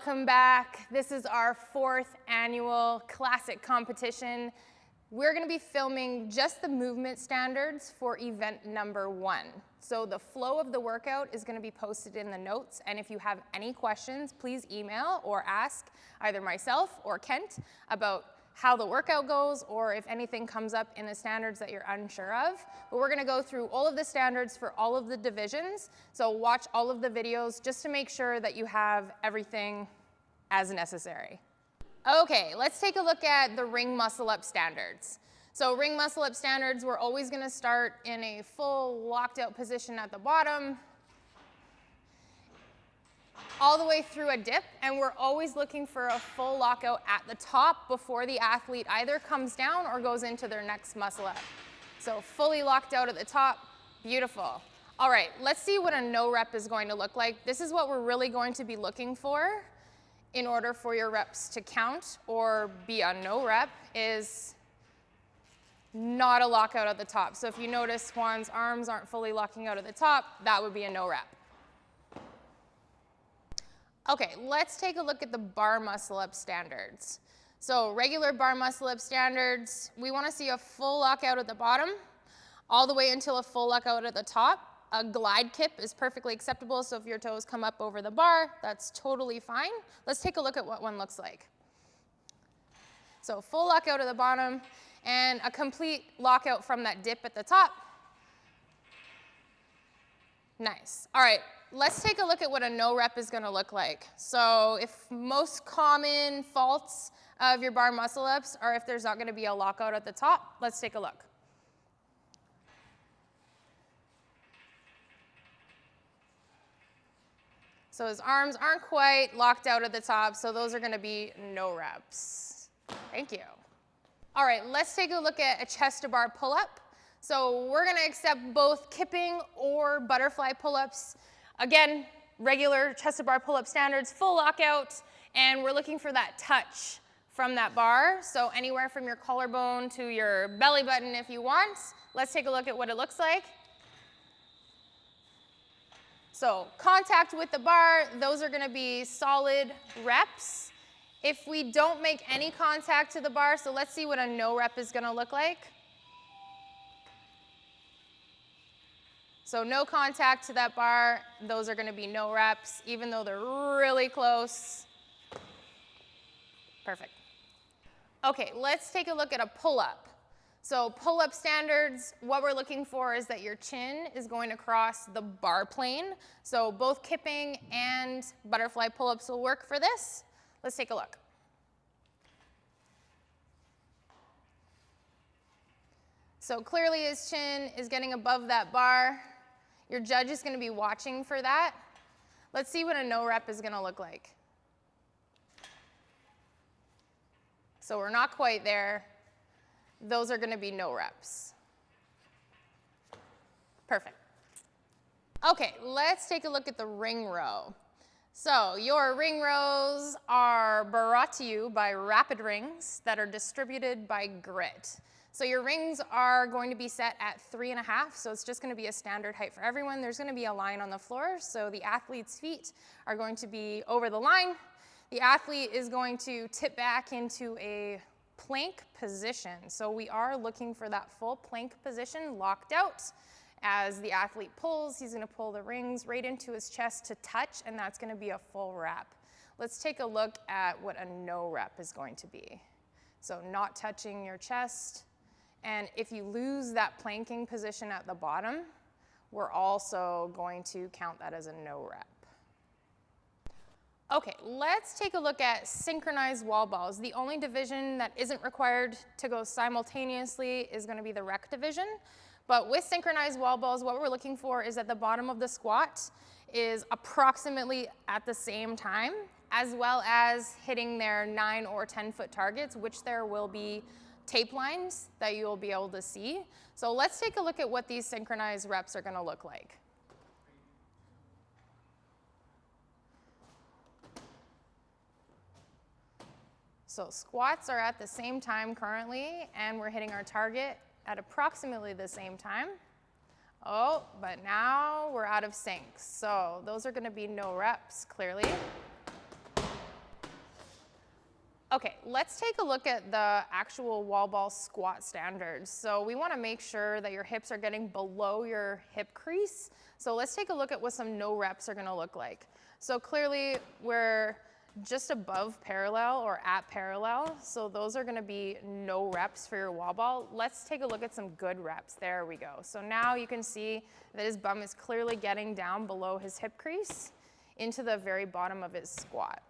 welcome back. This is our 4th annual classic competition. We're going to be filming just the movement standards for event number 1. So the flow of the workout is going to be posted in the notes, and if you have any questions, please email or ask either myself or Kent about how the workout goes, or if anything comes up in the standards that you're unsure of. But we're gonna go through all of the standards for all of the divisions, so watch all of the videos just to make sure that you have everything as necessary. Okay, let's take a look at the ring muscle up standards. So ring muscle up standards, we're always gonna start in a full locked out position at the bottom, all the way through a dip, and we're always looking for a full lockout at the top before the athlete either comes down or goes into their next muscle up. So fully locked out at the top, beautiful. All right, let's see what a no rep is going to look like. This is what we're really going to be looking for in order for your reps to count or be a no rep, is not a lockout at the top. So if you notice Juan's arms aren't fully locking out at the top, that would be a no rep. Okay, let's take a look at the bar muscle up standards. So regular bar muscle up standards, we want to see a full lockout at the bottom, all the way until a full lockout at the top. A glide kip is perfectly acceptable, so if your toes come up over the bar, that's totally fine. Let's take a look at what one looks like. So full lockout at the bottom, and a complete lockout from that dip at the top. Nice. All right, let's take a look at what a no rep is going to look like. So if most common faults of your bar muscle ups are if there's not going to be a lockout at the top, let's take a look. So his arms aren't quite locked out at the top, so those are going to be no reps. Thank you. All right, let's take a look at a chest to bar pull-up. So we're going to accept both kipping or butterfly pull-ups. Again, regular chest to bar pull-up standards, full lockout, and we're looking for that touch from that bar. So anywhere from your collarbone to your belly button if you want. Let's take a look at what it looks like. So contact with the bar, those are going to be solid reps. If we don't make any contact to the bar, so let's see what a no rep is going to look like. So no contact to that bar, those are going to be no reps, even though they're really close. Perfect. Okay, let's take a look at a pull-up. So pull-up standards, what we're looking for is that your chin is going to cross the bar plane. So both kipping and butterfly pull-ups will work for this. Let's take a look. So clearly his chin is getting above that bar. Your judge is going to be watching for that. Let's see what a no rep is going to look like. So we're not quite there. Those are going to be no reps. Perfect. Okay, let's take a look at the ring row. So your ring rows are brought to you by Rapid Rings that are distributed by Grit. So your rings are going to be set at 3.5, so it's just going to be a standard height for everyone. There's going to be a line on the floor, so the athlete's feet are going to be over the line. The athlete is going to tip back into a plank position. So we are looking for that full plank position locked out. As the athlete pulls, he's going to pull the rings right into his chest to touch, and that's going to be a full rep. Let's take a look at what a no rep is going to be. So not touching your chest. And if you lose that planking position at the bottom, we're also going to count that as a no rep. Okay, let's take a look at synchronized wall balls. The only division that isn't required to go simultaneously is going to be the rec division. But with synchronized wall balls, what we're looking for is at the bottom of the squat is approximately at the same time, as well as hitting their 9 or 10 foot targets, which there will be tape lines that you'll be able to see. So let's take a look at what these synchronized reps are going to look like. So squats are at the same time currently, and we're hitting our target at approximately the same time. Oh, but now we're out of sync. So those are going to be no reps, clearly. Okay, let's take a look at the actual wall ball squat standards. So we want to make sure that your hips are getting below your hip crease. So let's take a look at what some no reps are going to look like. So clearly we're just above parallel or at parallel. So those are going to be no reps for your wall ball. Let's take a look at some good reps. There we go. So now you can see that his bum is clearly getting down below his hip crease into the very bottom of his squat.